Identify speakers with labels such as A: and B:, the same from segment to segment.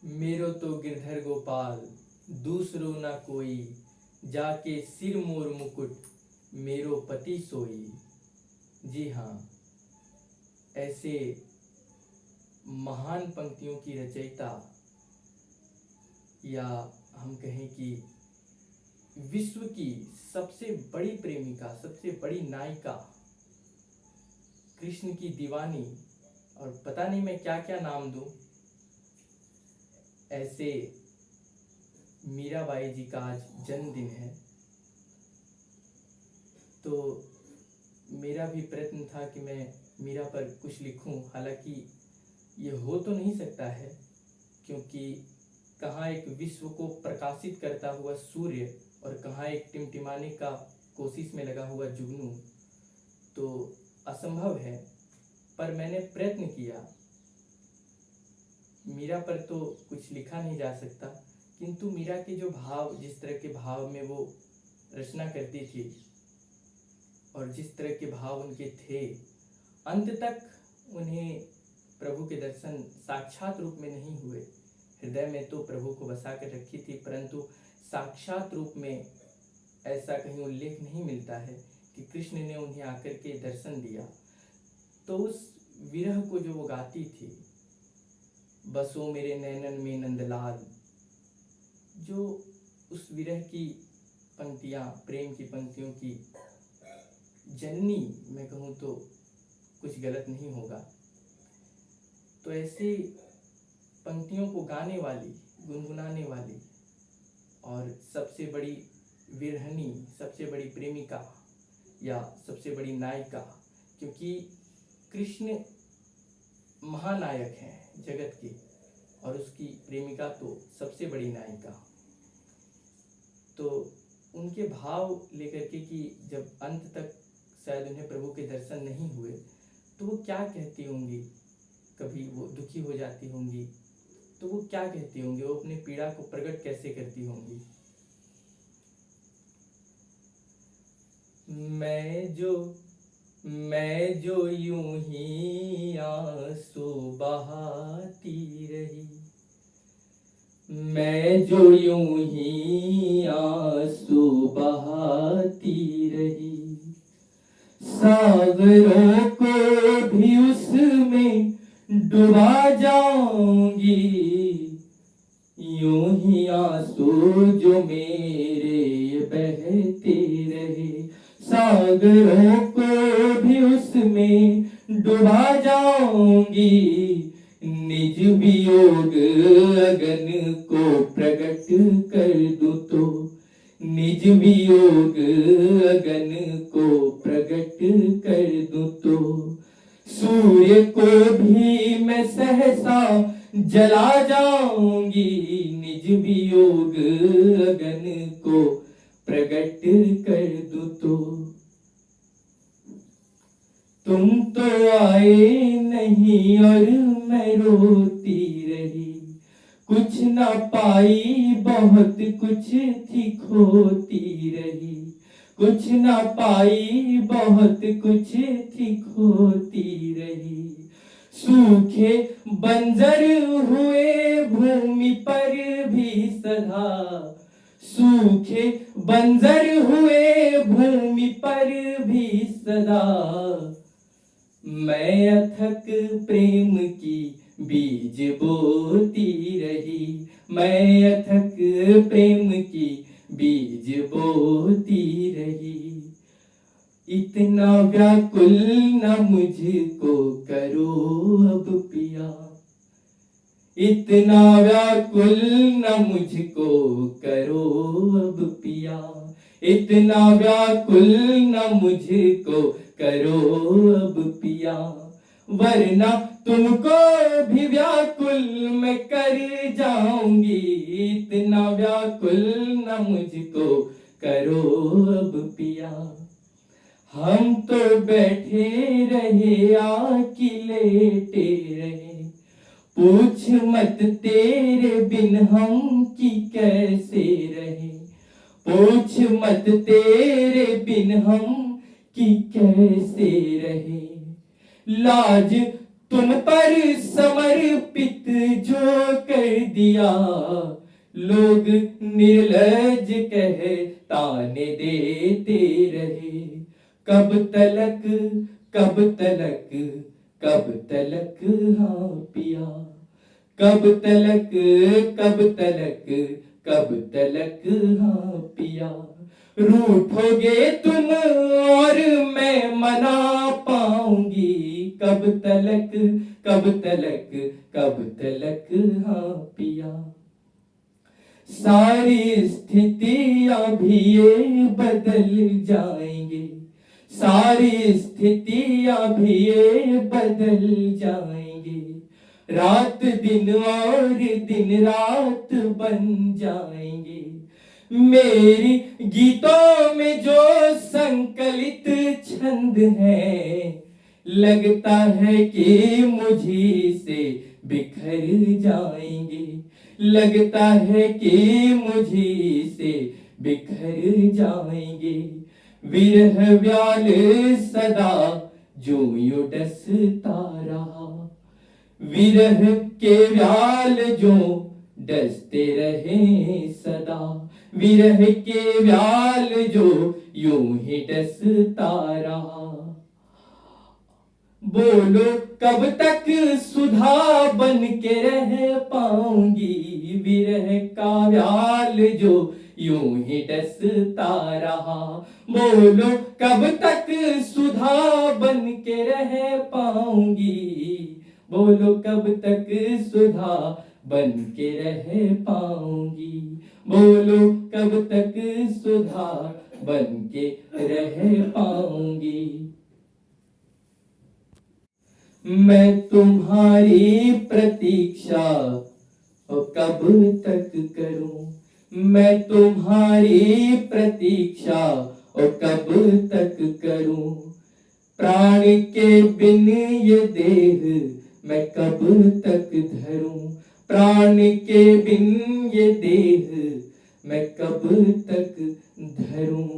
A: मेरो तो गिरधर गोपाल दूसरो न कोई, जाके सिर मोर मुकुट मेरो पति सोई। जी हाँ, ऐसे महान पंक्तियों की रचयिता या हम कहें कि विश्व की सबसे बड़ी प्रेमिका, सबसे बड़ी नायिका, कृष्ण की दीवानी, और पता नहीं मैं क्या क्या नाम दूं, ऐसे मीराबाई जी का आज जन्मदिन है। तो मेरा भी प्रयत्न था कि मैं मीरा पर कुछ लिखूं। हालांकि ये हो तो नहीं सकता है, क्योंकि कहाँ एक विश्व को प्रकाशित करता हुआ सूर्य और कहाँ एक टिमटिमाने का कोशिश में लगा हुआ जुगनू, तो असंभव है। पर मैंने प्रयत्न किया। मीरा पर तो कुछ लिखा नहीं जा सकता, किंतु मीरा के जो भाव, जिस तरह के भाव में वो रचना करती थी और जिस तरह के भाव उनके थे, अंत तक उन्हें प्रभु के दर्शन साक्षात रूप में नहीं हुए। हृदय में तो प्रभु को बसा कर रखी थी, परंतु साक्षात रूप में ऐसा कहीं उल्लेख नहीं मिलता है कि कृष्ण ने उन्हें आकर के दर्शन दिया। तो उस विरह को जो वो गाती थी, बसो मेरे नैनन में नंदलाल, जो उस विरह की पंक्तियां, प्रेम की पंक्तियों की जननी मैं कहूँ तो कुछ गलत नहीं होगा। तो ऐसी पंक्तियों को गाने वाली, गुनगुनाने वाली और सबसे बड़ी विरहनी, सबसे बड़ी प्रेमिका या सबसे बड़ी नायिका, क्योंकि कृष्ण महानायक हैं जगत की और उसकी प्रेमिका तो सबसे बड़ी नायिका। तो उनके भाव लेकर के कि जब अंत तक शायद उन्हें प्रभु के दर्शन नहीं हुए, तो वो क्या कहती होंगी। कभी वो दुखी हो जाती होंगी तो वो क्या कहती होंगी, वो अपनी पीड़ा को प्रकट कैसे करती होंगी। मैं जो यूं ही आंसू बहाती रही, मैं जो यूं ही आंसू बहाती रही, सागरों को भी उसमें डुबा जाऊंगी, यूं ही आंसू जो मेरे बहते रहे, सागरों को भी उसमें डुबा जाऊंगी, निज वियोग अगन को प्रकट कर दूं तो, निज वियोग अगन को प्रकट कर दूं तो, सूर्य को भी मैं सहसा जला जाऊंगी, निज वियोग अगन को प्रकट कर दूं तो। तुम तो आए नहीं और मैं रोती रही, कुछ ना पाई बहुत कुछ थी खोती रही, कुछ ना पाई बहुत कुछ थी खोती रही, सूखे बंजर हुए भूमि पर भी सदा, सूखे बंजर हुए भूमि पर भी सदा, मैं अथक प्रेम की बीज बोती रही, मैं अथक प्रेम की बीज बोती रही, इतना व्याकुल न मुझको करो अब पिया, इतना व्याकुल न मुझको करो अब पिया, इतना व्याकुल न मुझको करो अब पिया, वरना तुमको भी व्याकुल मैं कर जाऊंगी, इतना व्याकुल न मुझको करो अब पिया। हम तो बैठे रहे आकी लेटे रहे, पूछ मत तेरे बिन हम की कैसे रहे, पूछ मत तेरे बिन हम की कैसे रहे, लाज तुम पर समर्पित जो कर दिया, लोग निर्लज कह ताने देते रहे। कब तलक कब तलक कब तलक हाँ पिया, कब तलक कब तलक कब तलक हाँ पिया। रूठोगे तुम और मैं मना पाऊंगी, कब तलक कब तलक कब तलक हाँ पिया। सारी स्थितियां भी ये बदल जाएंगे, सारी स्थितियां भी ये बदल जाएंगे। रात दिन और दिन रात बन जाएंगे। मेरी गीतों में जो संकलित छंद है, लगता है कि मुझी से बिखर जाएंगे, लगता है कि मुझी से बिखर जाएंगे। विरह व्याल सदा जो यूं डसता रहा, विरह के व्याल जो डसते रहे सदा, विरह के व्याल जो यूं ही डसता रहा। बोलो कब तक सुधा बन के रह पाऊंगी, विरह का व्याल जो यूं ही डसता रहा। बोलो कब तक सुधा बन के रह पाऊंगी, बोलो कब तक सुधा बन के रह पाऊंगी, बोलो कब तक सुधा बन के रह पाऊंगी। मैं तुम्हारी प्रतीक्षा कब तक करूं, मैं तुम्हारी प्रतीक्षा कब तक करूं। प्राण के बिन ये देह मैं कब तक धरूं, प्राण के बिन ये देह मैं कब तक धरूं।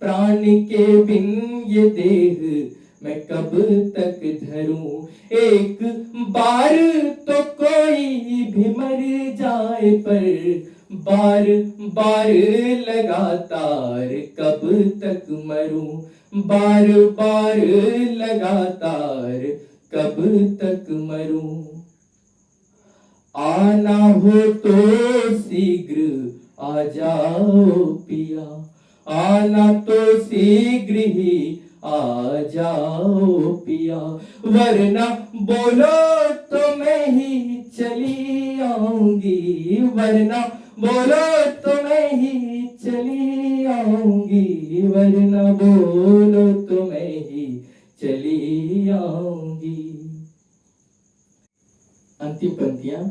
A: प्राण के बिन ये देह मैं कब तक धरूं। एक बार तो कोई भी मर जाए, पर बार बार लगातार कब तक मरूं, बार बार लगातार कब तक मरूं। आना हो तो शीघ्र आ जाओ पिया, आना तो शीघ्र ही आ जाओ पिया, वरना बोलो तो मैं ही चली आऊंगी, वरना बोलो तो मैं ही चली आऊंगी, वरना बोलो तो मैं ही चली आऊंगी। अंतिम पंक्तियां।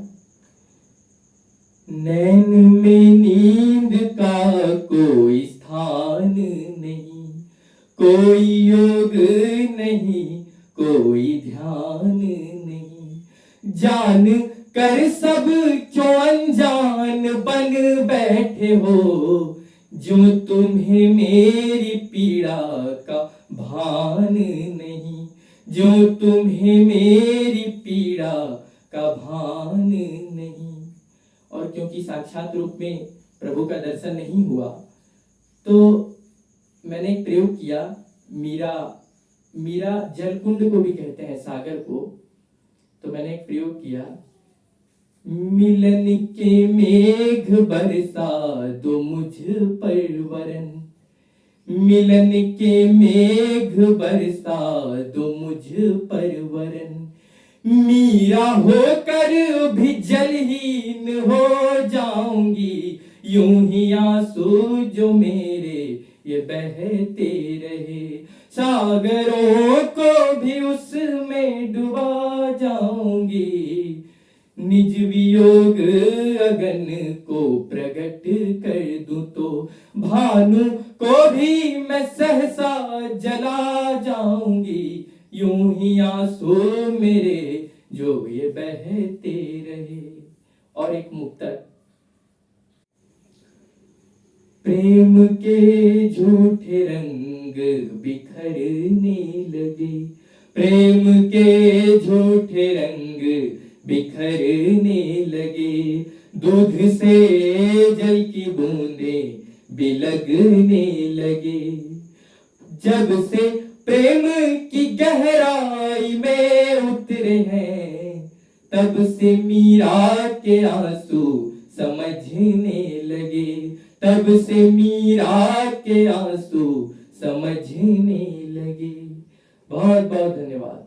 A: नैन में नींद का कोई स्थान नहीं, कोई योग नहीं, कोई ध्यान नहीं। जान कर सब क्यों अनजान बन बैठे हो, जो तुम्हें मेरी पीड़ा का भान नहीं, जो तुम्हें मेरी पीड़ा का भान नहीं। और क्योंकि साक्षात रूप में प्रभु का दर्शन नहीं हुआ, तो मैंने एक प्रयोग किया। मीरा जलकुंड को भी कहते हैं, सागर को। तो मैंने एक प्रयोग किया। मिलन के मेघ बरसा दो मुझ पर वरन, मिलन के मेघ बरसा दो मुझ पर वरन। मीरा होकर भी जलहीन हो जाऊंगी, यूं ही आंसू जो मेरे ये बहते रहे। सागरों को भी उसमें डुबा जाऊंगी, निज वियोग अगन को प्रकट कर दूं तो भानु को भी मैं सहसा जला जाऊंगी, यूं ही आंसू मेरे जो ये बहते रहे। और एक मुक्तक। प्रेम के झूठे रंग बिखरने लगे, प्रेम के झूठे रंग बिखरने लगे। दूध से जल की बूंदे बिलगने लगे। जब से प्रेम की गहराई में उतरे हैं, तब से मीरा के आंसू समझने लगे। तब से मीरा के आंसू समझने लगे। बहुत बहुत धन्यवाद।